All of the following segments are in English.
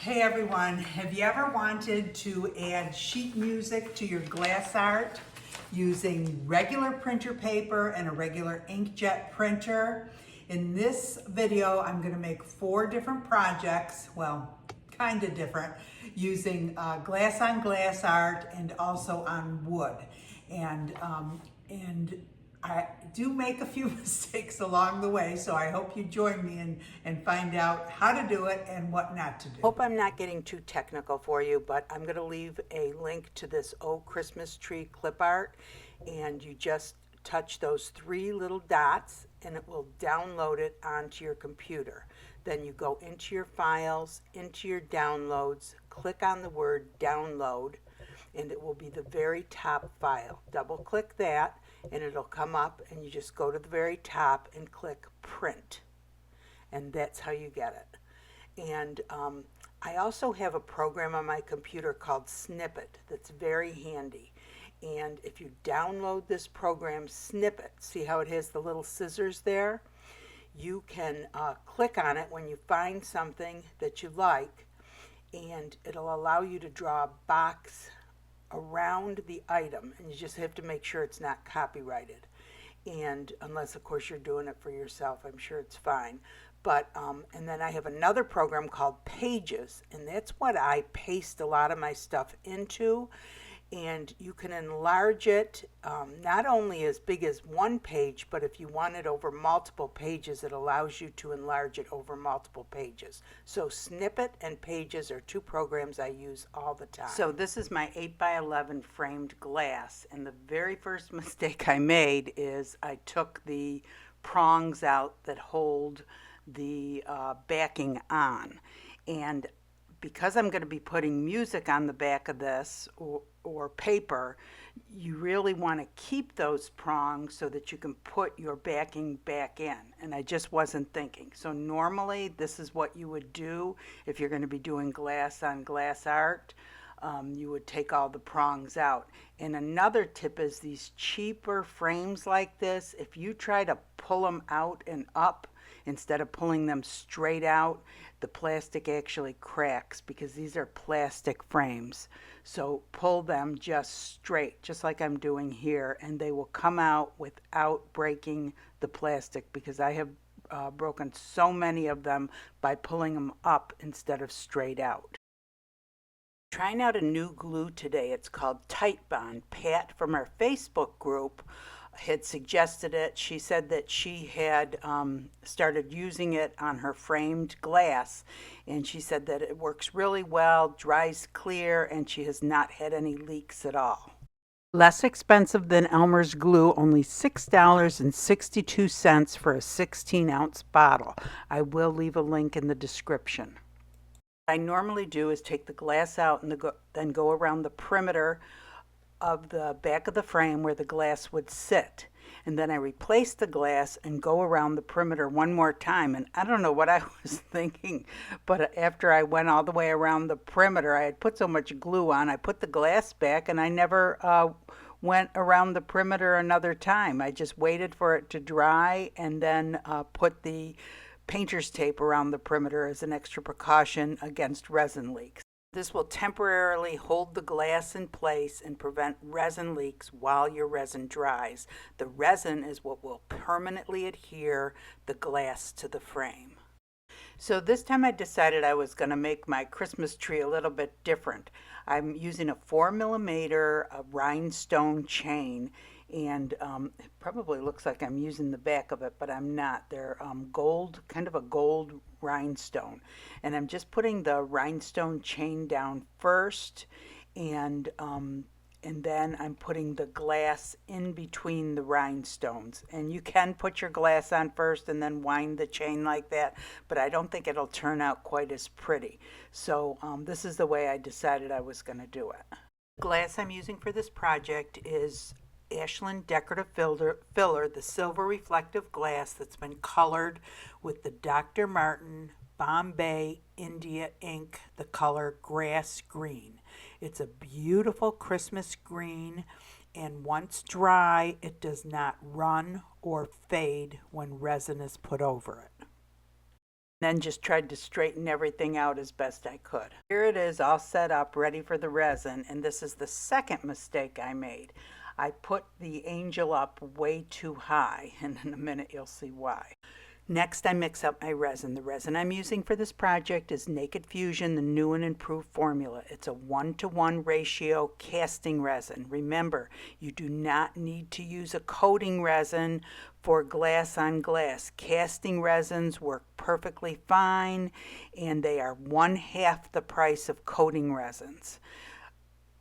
Hey everyone, have you ever wanted to add sheet music to your glass art using regular printer paper and a regular inkjet printer? In this video, I'm going to make 4 different projects, well, kind of different, using glass on glass art and also on wood. And I do make a few mistakes along the way, so I hope you join me and find out how to do it and what not to do. Hope I'm not getting too technical for you, but I'm going to leave a link to this old Christmas tree clip art, and you just touch those 3 little dots and it will download it onto your computer. Then you go into your files, into your downloads, click on the word download, and it will be the very top file. Double click that and it'll come up, and you just go to the very top and click print, and that's how you get it. And I also have a program on my computer called Snippet that's very handy. And if you download this program, Snippet, see how it has the little scissors there? You can click on it when you find something that you like, and it'll allow you to draw a box around the item, and you just have to make sure it's not copyrighted, and unless of course you're doing it for yourself, I'm sure it's fine. But and then I have another program called Pages, and that's what I paste a lot of my stuff into, and you can enlarge it not only as big as one page, but if you want it over multiple pages, it allows you to enlarge it over multiple pages. So Snippet and Pages are 2 programs I use all the time. So this is my 8x11 framed glass, and the very first mistake I made is I took the prongs out that hold the backing on, and because I'm going to be putting music on the back of this or paper, you really want to keep those prongs so that you can put your backing back in. And I just wasn't thinking. So normally this is what you would do if you're going to be doing glass on glass art. You would take all the prongs out. And another tip is these cheaper frames like this, if you try to pull them out and up instead of pulling them straight out, the plastic actually cracks because these are plastic frames. So pull them just straight, just like I'm doing here, and they will come out without breaking the plastic, because I have broken so many of them by pulling them up instead of straight out. Trying out a new glue today. It's called Tight Bond. Pat from our Facebook group had suggested it. She said that she had started using it on her framed glass, and she said that it works really well, dries clear, and she has not had any leaks at all. Less expensive than Elmer's glue, only $6.62 for a 16-ounce bottle. I will leave a link in the description. What I normally do is take the glass out and then go around the perimeter of the back of the frame where the glass would sit, and then I replace the glass and go around the perimeter one more time. And I don't know what I was thinking, but after I went all the way around the perimeter, I had put so much glue on, I put the glass back and I never went around the perimeter another time. I just waited for it to dry and then put the painter's tape around the perimeter as an extra precaution against resin leaks. This will temporarily hold the glass in place and prevent resin leaks while your resin dries. The resin is what will permanently adhere the glass to the frame. So this time I decided I was going to make my Christmas tree a little bit different. I'm using a 4mm rhinestone chain, and it probably looks like I'm using the back of it, but I'm not. They're gold, kind of a gold rhinestone, and I'm just putting the rhinestone chain down first, and then I'm putting the glass in between the rhinestones. And you can put your glass on first and then wind the chain like that, but I don't think it'll turn out quite as pretty. So this is the way I decided I was going to do it. The glass I'm using for this project is Ashland Decorative Filler, the silver reflective glass that's been colored with the Dr. Martin Bombay India ink, the color grass green. It's a beautiful Christmas green, and once dry, it does not run or fade when resin is put over it. Then just tried to straighten everything out as best I could. Here it is all set up, ready for the resin, and this is the second mistake I made. I put the angel up way too high, and in a minute you'll see why. Next, I mix up my resin. The resin I'm using for this project is Naked Fusion, the new and improved formula. It's a 1-to-1 ratio casting resin. Remember, you do not need to use a coating resin for glass on glass. Casting resins work perfectly fine, and they are 1/2 the price of coating resins.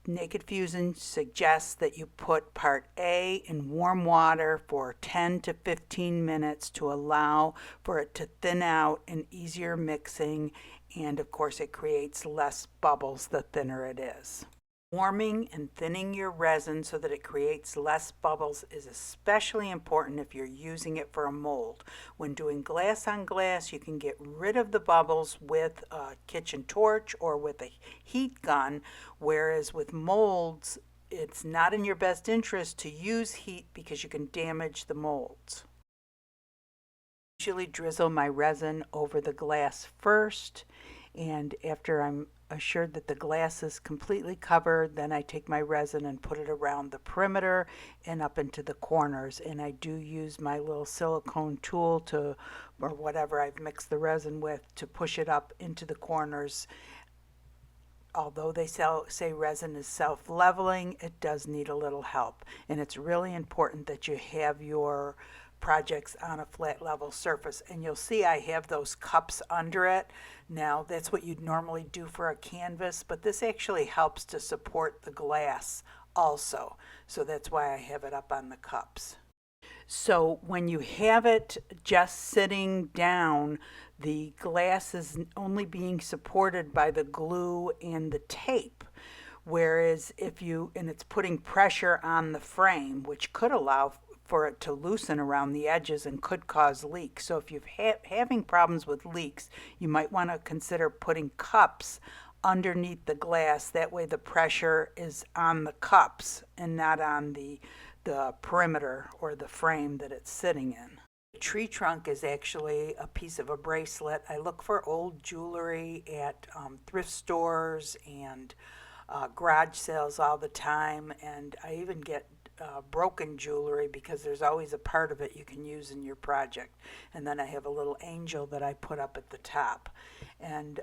Naked Fusion suggests that you put part A in warm water for 10 to 15 minutes to allow for it to thin out and easier mixing, and of course it creates less bubbles the thinner it is. Warming and thinning your resin so that it creates less bubbles is especially important if you're using it for a mold. When doing glass on glass, you can get rid of the bubbles with a kitchen torch or with a heat gun, whereas with molds, it's not in your best interest to use heat because you can damage the molds. I usually drizzle my resin over the glass first, and after I'm assured that the glass is completely covered, then I take my resin and put it around the perimeter and up into the corners. And I do use my little silicone tool to, or whatever I've mixed the resin with, to push it up into the corners. Although they say resin is self-leveling, it does need a little help. And it's really important that you have your projects on a flat level surface, and you'll see I have those cups under it. Now that's what you'd normally do for a canvas, but this actually helps to support the glass also, so that's why I have it up on the cups. So when you have it just sitting down, the glass is only being supported by the glue and the tape. Whereas if you, and it's putting pressure on the frame, which could allow for it to loosen around the edges and could cause leaks. So if you're having problems with leaks, you might want to consider putting cups underneath the glass. That way the pressure is on the cups and not on the perimeter or the frame that it's sitting in. The tree trunk is actually a piece of a bracelet. I look for old jewelry at thrift stores and garage sales all the time, and I even get broken jewelry because there's always a part of it you can use in your project. And then I have a little angel that I put up at the top. And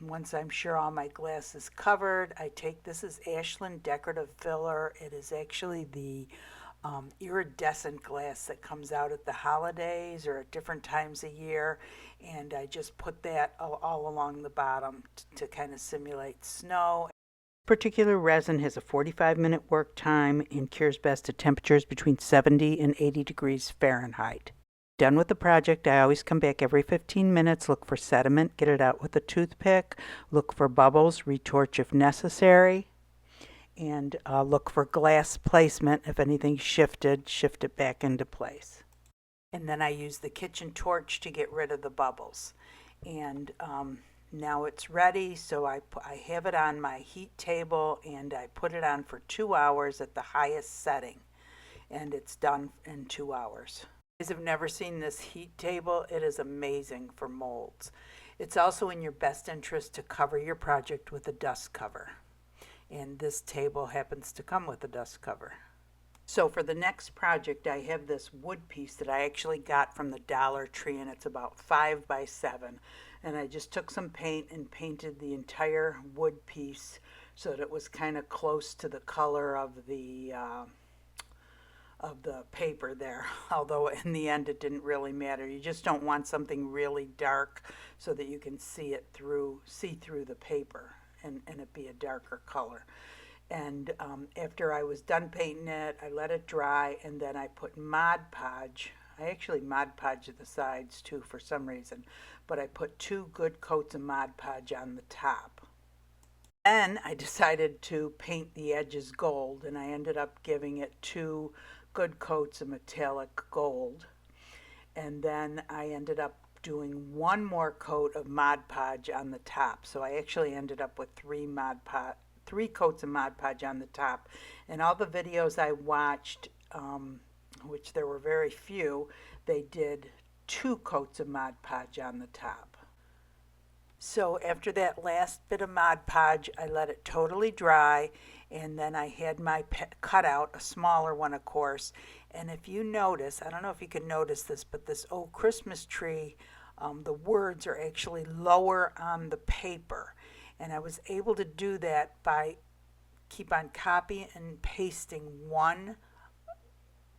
once I'm sure all my glass is covered, I take, this is Ashland decorative filler. It is actually the iridescent glass that comes out at the holidays or at different times a year, and I just put that all along the bottom to kind of simulate snow. Particular resin has a 45-minute work time and cures best at temperatures between 70 and 80 degrees Fahrenheit. Done with the project, I always come back every 15 minutes, look for sediment, get it out with a toothpick, look for bubbles, retorch if necessary, and look for glass placement. If anything's shifted, shift it back into place. And then I use the kitchen torch to get rid of the bubbles. And now it's ready, so I have it on my heat table and I put it on for 2 hours at the highest setting, and it's done in 2 hours. If you guys have never seen this heat table, it is amazing for molds. It's also in your best interest to cover your project with a dust cover, and this table happens to come with a dust cover. So for the next project, I have this wood piece that I actually got from the Dollar Tree, and it's about 5 by 7. And I just took some paint and painted the entire wood piece so that it was kind of close to the color of the paper there. Although in the end it didn't really matter. You just don't want something really dark so that you can see through the paper and it be a darker color. And after I was done painting it, I let it dry, and then I put Mod Podge. I actually Mod Podge the sides too for some reason, but I put 2 good coats of Mod Podge on the top. Then I decided to paint the edges gold, and I ended up giving it 2 good coats of metallic gold. And then I ended up doing 1 more coat of Mod Podge on the top. So I actually ended up with 3 coats of Mod Podge on the top. And all the videos I watched, which there were very few, they did 2 coats of Mod Podge on the top. So after that last bit of Mod Podge, I let it totally dry, and then I had my cutout, a smaller one of course. And if you notice, I don't know if you can notice this, but this old Christmas tree, the words are actually lower on the paper. And I was able to do that by keep on copying and pasting one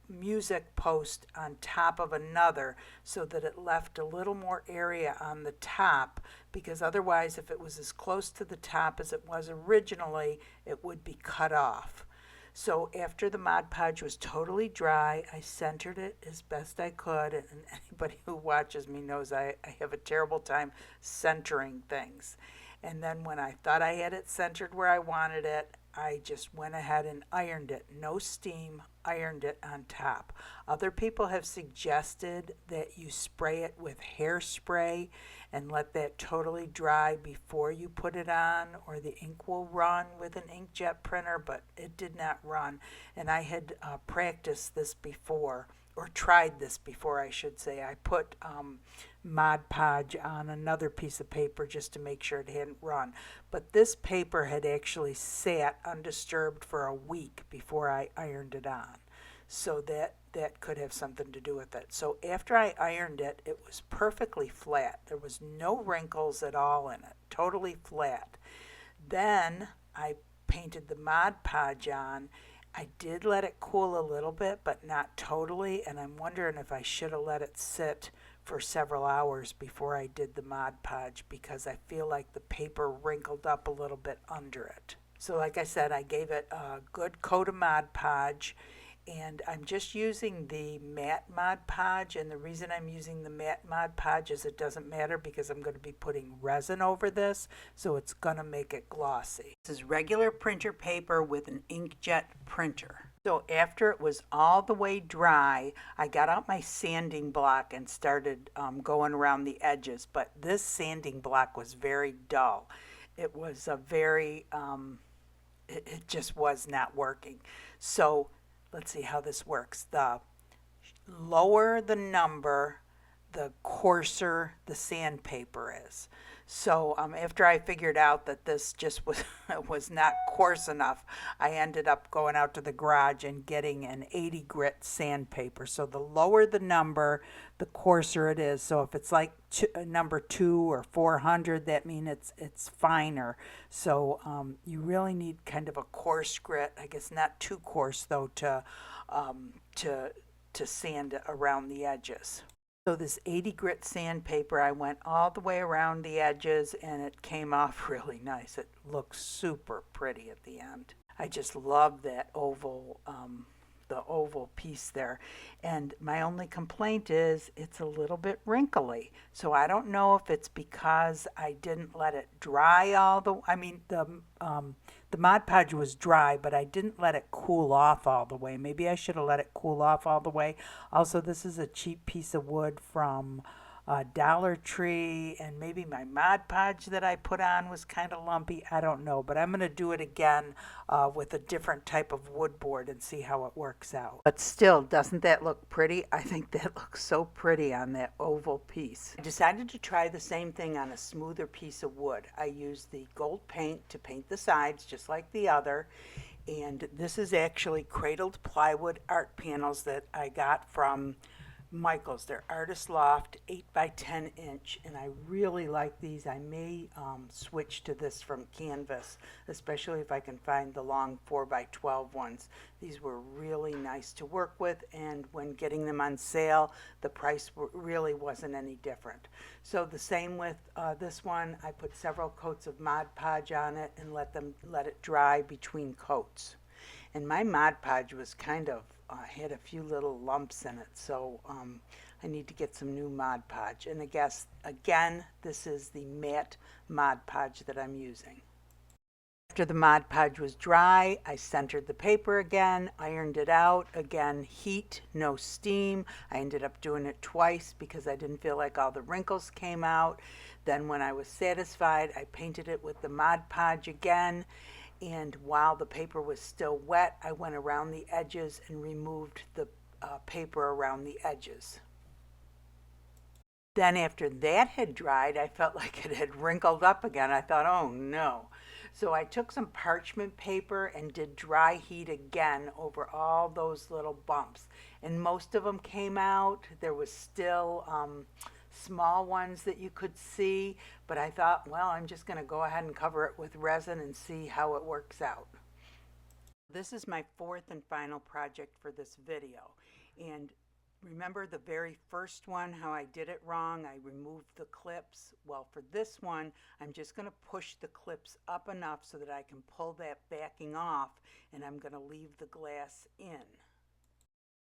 music post on top of another so that it left a little more area on the top, because otherwise if it was as close to the top as it was originally, it would be cut off. So after the Mod Podge was totally dry, I centered it as best I could, and anybody who watches me knows I have a terrible time centering things. And then when I thought I had it centered where I wanted it, I just went ahead and ironed it. No steam, ironed it on top. Other people have suggested that you spray it with hairspray and let that totally dry before you put it on, or the ink will run with an inkjet printer, but it did not run. And I had practiced this before, or tried this before, I should say. I put Mod Podge on another piece of paper just to make sure it hadn't run. But this paper had actually sat undisturbed for a week before I ironed it on. So that could have something to do with it. So after I ironed it, it was perfectly flat. There was no wrinkles at all in it, totally flat. Then I painted the Mod Podge on. I did let it cool a little bit, but not totally, and I'm wondering if I should have let it sit for several hours before I did the Mod Podge, because I feel like the paper wrinkled up a little bit under it. So like I said, I gave it a good coat of Mod Podge, and I'm just using the matte Mod Podge, and the reason I'm using the matte Mod Podge is it doesn't matter because I'm going to be putting resin over this, so it's going to make it glossy. This is regular printer paper with an inkjet printer. So after it was all the way dry, I got out my sanding block and started going around the edges, but this sanding block was very dull. It was a very, it just was not working. So let's see how this works. The lower the number, the coarser the sandpaper is. So after I figured out that this just was not coarse enough, I ended up going out to the garage and getting an 80 grit sandpaper. So the lower the number, the coarser it is. So if it's like number 2 or 400, that means it's finer. So you really need kind of a coarse grit. I guess not too coarse though to sand around the edges. So this 80 grit sandpaper, I went all the way around the edges and it came off really nice. It looks super pretty at the end. I just love that oval, the oval piece there. And my only complaint is it's a little bit wrinkly. So I don't know if it's because I didn't let it dry all the, the Mod Podge was dry, but I didn't let it cool off all the way. Maybe I should have let it cool off all the way. Also, this is a cheap piece of wood from Dollar Tree, and maybe my Mod Podge that I put on was kind of lumpy. I don't know, but I'm going to do it again with a different type of wood board and see how it works out. But still, doesn't that look pretty? I think that looks so pretty on that oval piece. I decided to try the same thing on a smoother piece of wood. I used the gold paint to paint the sides just like the other. And this is actually cradled plywood art panels that I got from Michael's. They're Artist Loft 8 by 10 inch, and I really like these. I may switch to this from canvas, especially if I can find the long 4 by 12 ones. These were really nice to work with, and when getting them on sale, the price really wasn't any different. So the same with this one. I put several coats of Mod Podge on it and let it dry between coats. And my Mod Podge was kind of had a few little lumps in it, so I need to get some new Mod Podge. And I guess, again, this is the matte Mod Podge that I'm using. After the Mod Podge was dry, I centered the paper again, ironed it out. Again, heat, no steam. I ended up doing it twice because I didn't feel like all the wrinkles came out. Then when I was satisfied, I painted it with the Mod Podge again. And while the paper was still wet, I went around the edges and removed the paper around the edges. Then after that had dried, I felt like it had wrinkled up again. I thought, oh no. So I took some parchment paper and did dry heat again over all those little bumps. And most of them came out. There was still small ones that you could see, but I thought, well, I'm just going to go ahead and cover it with resin and see how it works out. This is my fourth and final project for this video. And remember the very first one, how I did it wrong? I removed the clips. Well, for this one, I'm just going to push the clips up enough so that I can pull that backing off, and I'm going to leave the glass in.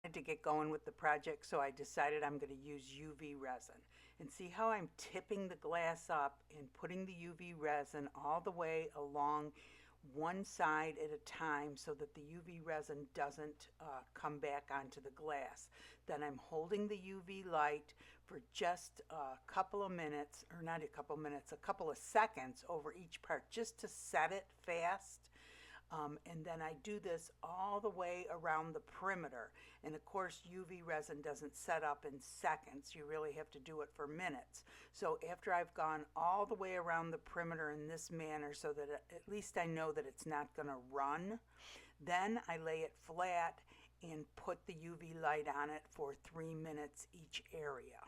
I had to get going with the project, so I decided I'm going to use UV resin. And see how I'm tipping the glass up and putting the UV resin all the way along one side at a time so that the UV resin doesn't come back onto the glass. Then I'm holding the UV light for just a couple of minutes, or not a couple of minutes, a couple of seconds over each part just to set it fast. And then I do this all the way around the perimeter. And of course, UV resin doesn't set up in seconds. You really have to do it for minutes. So after I've gone all the way around the perimeter in this manner so that at least I know that it's not going to run, then I lay it flat and put the UV light on it for 3 minutes each area.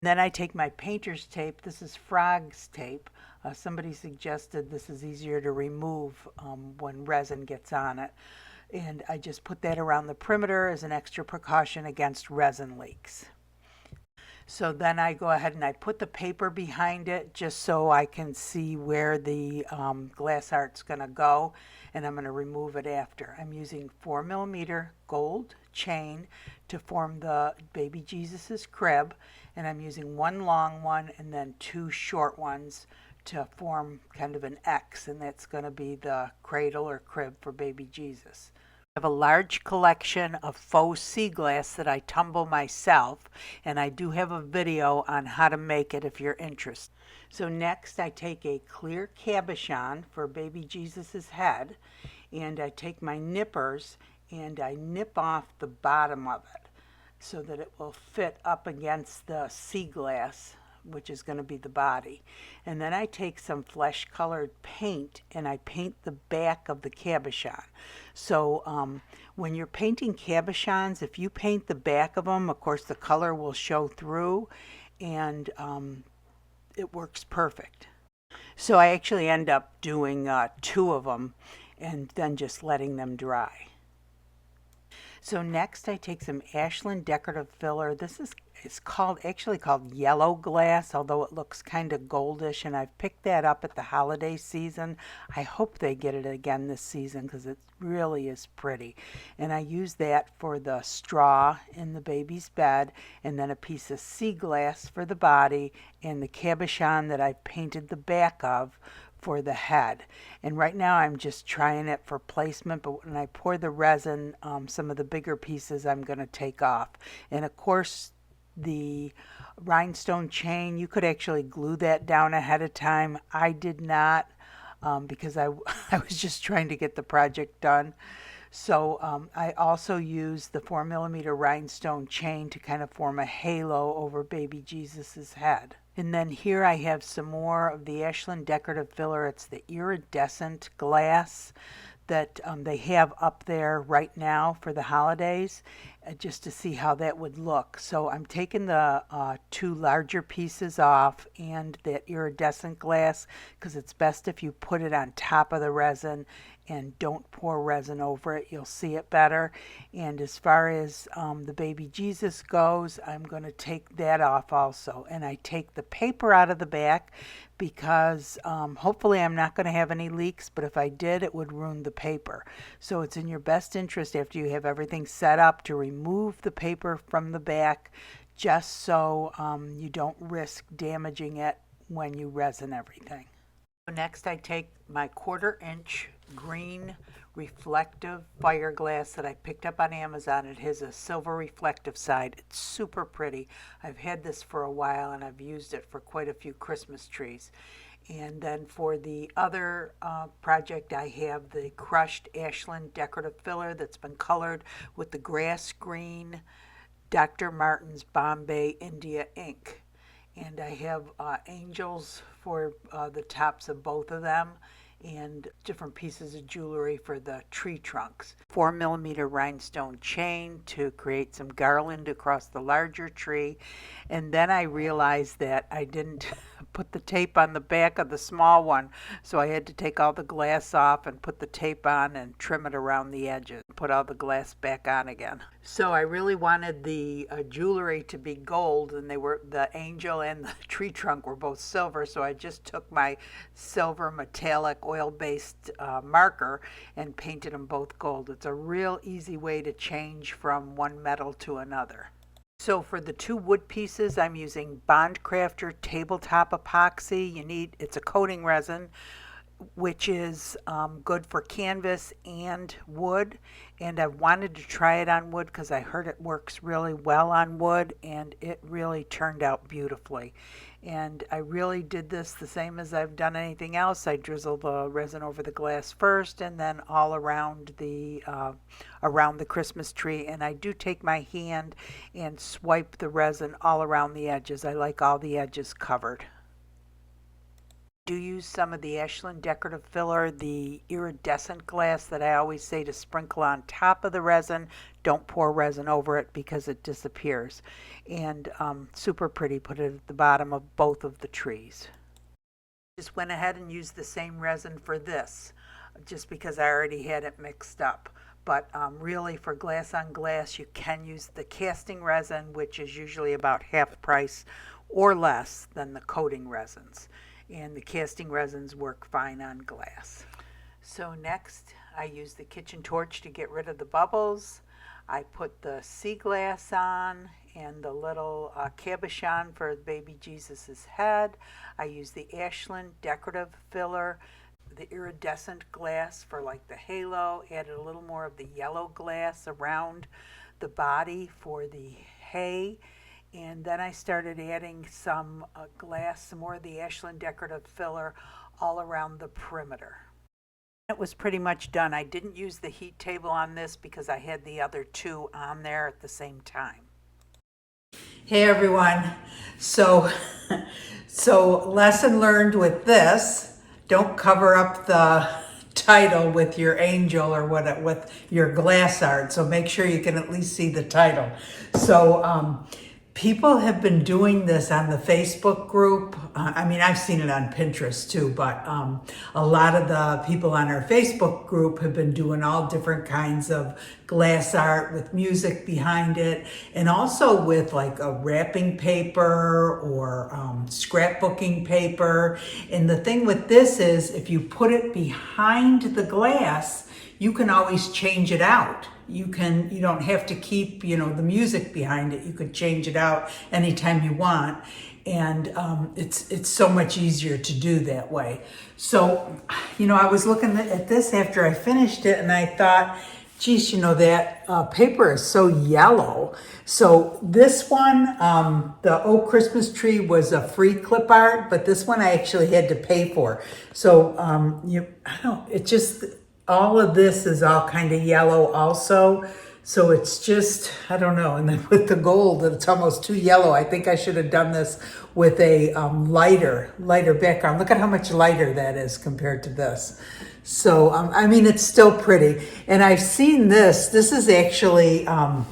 Then I take my painter's tape. This is Frog's tape. Somebody suggested this is easier to remove when resin gets on it. And I just put that around the perimeter as an extra precaution against resin leaks. So then I go ahead and I put the paper behind it just so I can see where the glass art's going to go, and I'm going to remove it after. I'm using 4mm gold chain to form the baby Jesus's crib, and I'm using one long one and then 2 short ones to form kind of an X, and that's going to be the cradle or crib for baby Jesus. I have a large collection of faux sea glass that I tumble myself, and I do have a video on how to make it if you're interested. So next I take a clear cabochon for baby Jesus's head, and I take my nippers and I nip off the bottom of it so that it will fit up against the sea glass, which is going to be the body. And then I take some flesh colored paint and I paint the back of the cabochon. So when you're painting cabochons, if you paint the back of them, of course the color will show through, and it works perfect. So I actually end up doing 2 of them and then just letting them dry. So next I take some Ashland decorative filler. This is actually called yellow glass, although it looks kind of goldish, and I've picked that up at the holiday season. I hope they get it again this season because it really is pretty. And I use that for the straw in the baby's bed, and then a piece of sea glass for the body, and the cabochon that I painted the back of for the head. And right now I'm just trying it for placement, but when I pour the resin, some of the bigger pieces I'm going to take off. And of course the rhinestone chain, you could actually glue that down ahead of time. I did not because I was just trying to get the project done. So I also used the 4mm rhinestone chain to kind of form a halo over baby Jesus's head. And then here I have some more of the Ashland decorative filler. It's the iridescent glass that they have up there right now for the holidays, just to see how that would look. So I'm taking the 2 larger pieces off and that iridescent glass, because it's best if you put it on top of the resin and don't pour resin over it. You'll see it better. And as far as the baby Jesus goes, I'm going to take that off also. And I take the paper out of the back because hopefully I'm not going to have any leaks, but if I did, it would ruin the paper. So it's in your best interest after you have everything set up to remove the paper from the back, just so you don't risk damaging it when you resin everything. Next I take my 1/4 inch green reflective fire glass that I picked up on Amazon. It has a silver reflective side. It's super pretty. I've had this for a while and I've used it for quite a few Christmas trees. And then for the other project, I have the crushed Ashland decorative filler that's been colored with the grass green Dr. Martin's Bombay India ink. And I have angels for the tops of both of them, and different pieces of jewelry for the tree trunks. 4mm rhinestone chain to create some garland across the larger tree. And then I realized that I didn't put the tape on the back of the small one, so I had to take all the glass off and put the tape on and trim it around the edges, put all the glass back on again. So I really wanted the jewelry to be gold, and the angel and the tree trunk were both silver, so I just took my silver metallic oil-based marker and painted them both gold. It's a real easy way to change from one metal to another. So for the two wood pieces, I'm using Bond Crafter tabletop epoxy. It's a coating resin, which is good for canvas and wood. And I wanted to try it on wood because I heard it works really well on wood, and it really turned out beautifully. And I really did this the same as I've done anything else. I drizzle the resin over the glass first, and then all around the Christmas tree. And I do take my hand and swipe the resin all around the edges. I like all the edges covered. Do use some of the Ashland decorative filler, the iridescent glass that I always say to sprinkle on top of the resin. Don't pour resin over it because it disappears. And super pretty, put it at the bottom of both of the trees. Just went ahead and used the same resin for this, just because I already had it mixed up. But really for glass on glass, you can use the casting resin, which is usually about half price or less than the coating resins. And the casting resins work fine on glass. So next, I use the kitchen torch to get rid of the bubbles. I put the sea glass on and the little cabochon for baby Jesus's head. I use the Ashland decorative filler, the iridescent glass for like the halo, added a little more of the yellow glass around the body for the hay. And then I started adding some glass, some more of the Ashland decorative filler all around the perimeter. It was pretty much done. I didn't use the heat table on this because I had the other two on there at the same time. Hey everyone. So lesson learned with this, don't cover up the title with your angel or with your glass art. So make sure you can at least see the title. So people have been doing this on the Facebook group. I mean, I've seen it on Pinterest too, but a lot of the people on our Facebook group have been doing all different kinds of glass art with music behind it, and also with like a wrapping paper or scrapbooking paper. And the thing with this is if you put it behind the glass, you can always change it out. You don't have to keep, the music behind it. You could change it out anytime you want. And it's so much easier to do that way. So, I was looking at this after I finished it and I thought, geez, that paper is so yellow. So this one, the Oh Christmas Tree was a free clip art, but this one I actually had to pay for. So, all of this is all kind of yellow also. So it's just, I don't know. And then with the gold, it's almost too yellow. I think I should have done this with a lighter background. Look at how much lighter that is compared to this. So, it's still pretty. And I've seen this. This is actually, I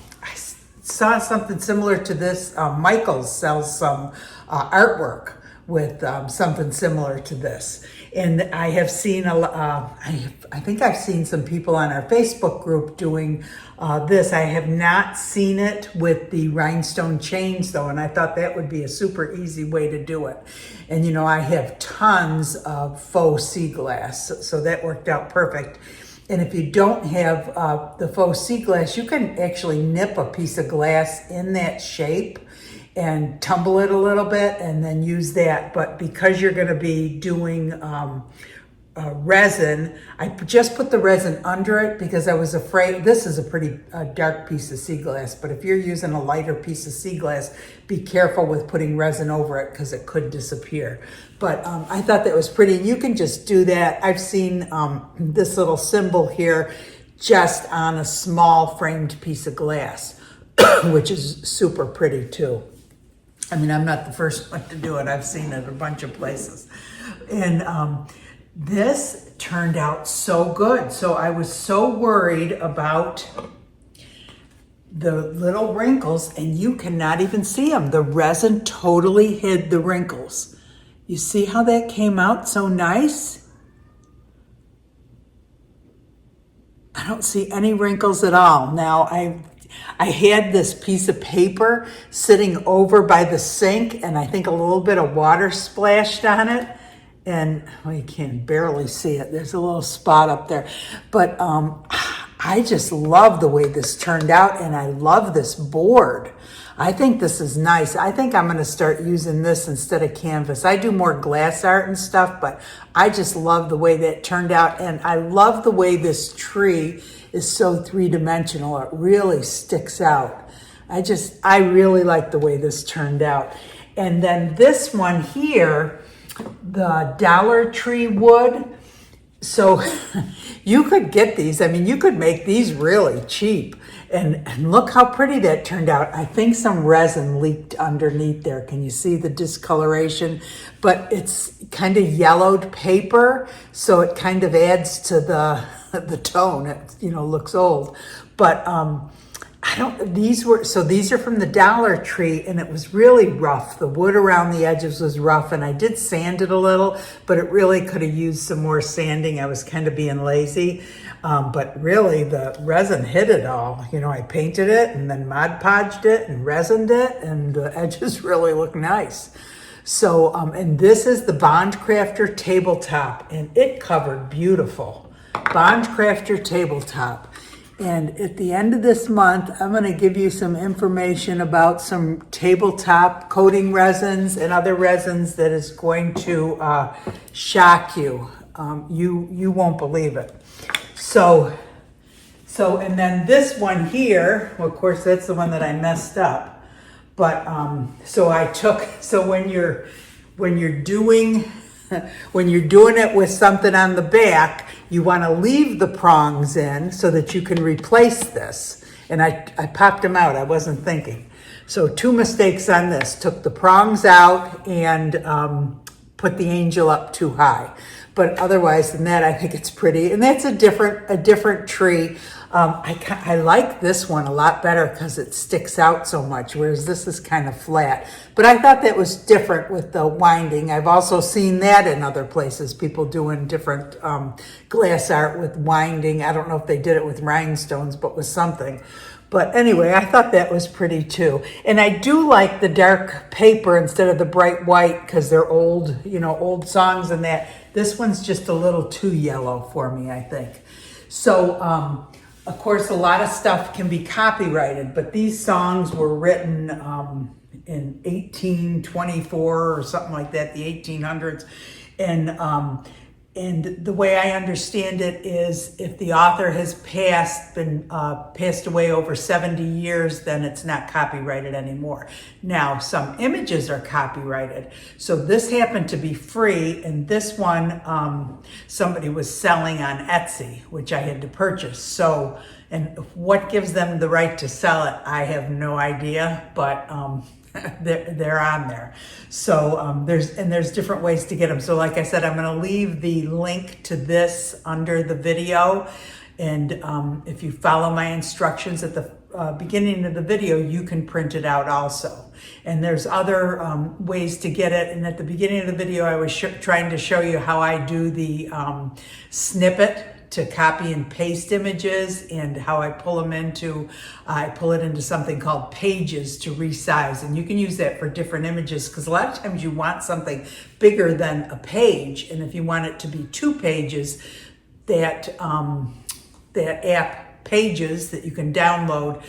saw something similar to this. Michaels sells some artwork with something similar to this. And I have seen I think I've seen some people on our Facebook group doing this. I have not seen it with the rhinestone chains though, and I thought that would be a super easy way to do it. And I have tons of faux sea glass, so that worked out perfect. And if you don't have the faux sea glass, you can actually nip a piece of glass in that shape and tumble it a little bit and then use that. But because you're going to be doing resin, I just put the resin under it because I was afraid. This is a pretty dark piece of sea glass, but if you're using a lighter piece of sea glass, be careful with putting resin over it because it could disappear. But I thought that was pretty. You can just do that. I've seen this little symbol here just on a small framed piece of glass. which is super pretty too. I mean, I'm not the first one to do it. I've seen it a bunch of places. And this turned out so good. So I was so worried about the little wrinkles, and you cannot even see them. The resin totally hid the wrinkles. You see how that came out so nice? I don't see any wrinkles at all. Now, I had this piece of paper sitting over by the sink, and I think a little bit of water splashed on it. And well, you can barely see it. There's a little spot up there. But I just love the way this turned out, and I love this board. I think this is nice. I think I'm going to start using this instead of canvas. I do more glass art and stuff, but I just love the way that turned out. And I love the way this tree is so three-dimensional. It really sticks out. I really like the way this turned out. And then this one here, the Dollar Tree wood. So you could get these. I mean, you could make these really cheap. And look how pretty that turned out. I think some resin leaked underneath there. Can you see the discoloration? But it's kind of yellowed paper, so it kind of adds to the tone. It, looks old. But these are from the Dollar Tree, and it was really rough. The wood around the edges was rough, and I did sand it a little, but it really could have used some more sanding. I was kind of being lazy. But really the resin hid it all. I painted it and then Mod Podged it and resined it, and the edges really look nice. So, and this is the Bond Crafter tabletop, and it covered beautiful. Bond Crafter tabletop. And at the end of this month, I'm going to give you some information about some tabletop coating resins and other resins that is going to shock you. You won't believe it. So, and then this one here, well, of course, that's the one that I messed up. But, so when you're doing it with something on the back, you want to leave the prongs in so that you can replace this. And I popped them out. I wasn't thinking. So 2 mistakes on this. Took the prongs out and put the angel up too high. But otherwise than that, I think it's pretty. And that's a different tree. I like this one a lot better because it sticks out so much, whereas this is kind of flat. But I thought that was different with the winding. I've also seen that in other places, people doing different glass art with winding. I don't know if they did it with rhinestones, but with something. But anyway, I thought that was pretty too. And I do like the dark paper instead of the bright white because they're old, old songs and that. This one's just a little too yellow for me, I think. So, of course, a lot of stuff can be copyrighted, but these songs were written in 1824 or something like that, the 1800s. And the way I understand it is if the author has passed away over 70 years, then it's not copyrighted anymore. Now, some images are copyrighted. So this happened to be free, and this one somebody was selling on Etsy, which I had to purchase. So, and what gives them the right to sell it, I have no idea, but they're on there. So there's different ways to get them. So like I said, I'm going to leave the link to this under the video. And if you follow my instructions at the beginning of the video, you can print it out also. And there's other ways to get it. And at the beginning of the video, I was trying to show you how I do the snippet to copy and paste images, and how I pull it into something called Pages to resize. And you can use that for different images, because a lot of times you want something bigger than a page. And if you want it to be 2 pages, that app Pages that you can download,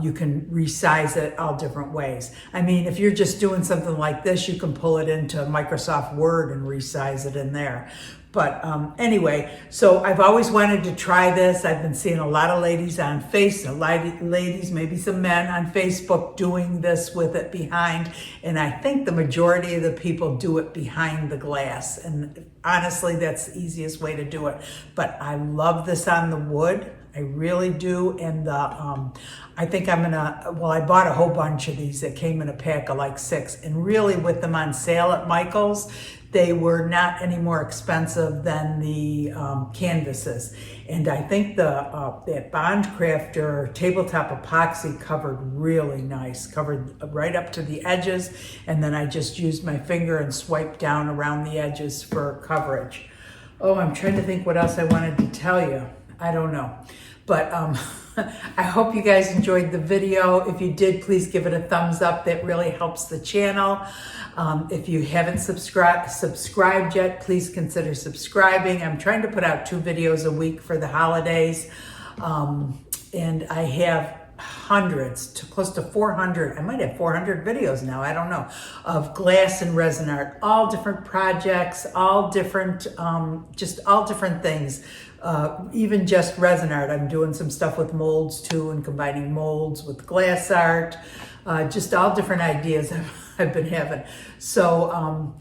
you can resize it all different ways. I mean, if you're just doing something like this, you can pull it into Microsoft Word and resize it in there. But anyway, so I've always wanted to try this. I've been seeing a lot of ladies on ladies, maybe some men on Facebook doing this with it behind. And I think the majority of the people do it behind the glass. And honestly, that's the easiest way to do it. But I love this on the wood. I really do. And I think I'm gonna, well, I bought a whole bunch of these that came in a pack of like 6, and really with them on sale at Michael's, they were not any more expensive than the canvases. And I think that Bond Crafter tabletop epoxy covered really nice, covered right up to the edges, and then I just used my finger and swiped down around the edges for coverage. Oh, I'm trying to think what else I wanted to tell you. I don't know. But I hope you guys enjoyed the video. If you did, please give it a thumbs up. That really helps the channel. If you haven't subscribed yet, please consider subscribing. I'm trying to put out 2 videos a week for the holidays. And I have hundreds, close to 400, I might have 400 videos now, I don't know, of glass and resin art, all different projects, all different, just all different things. Even just resin art. I'm doing some stuff with molds too, and combining molds with glass art, just all different ideas I've been having. So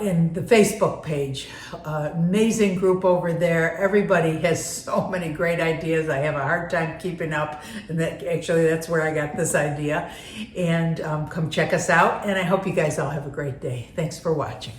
in the Facebook page, amazing group over there. Everybody has so many great ideas. I have a hard time keeping up, and that's where I got this idea. And come check us out, and I hope you guys all have a great day. Thanks for watching.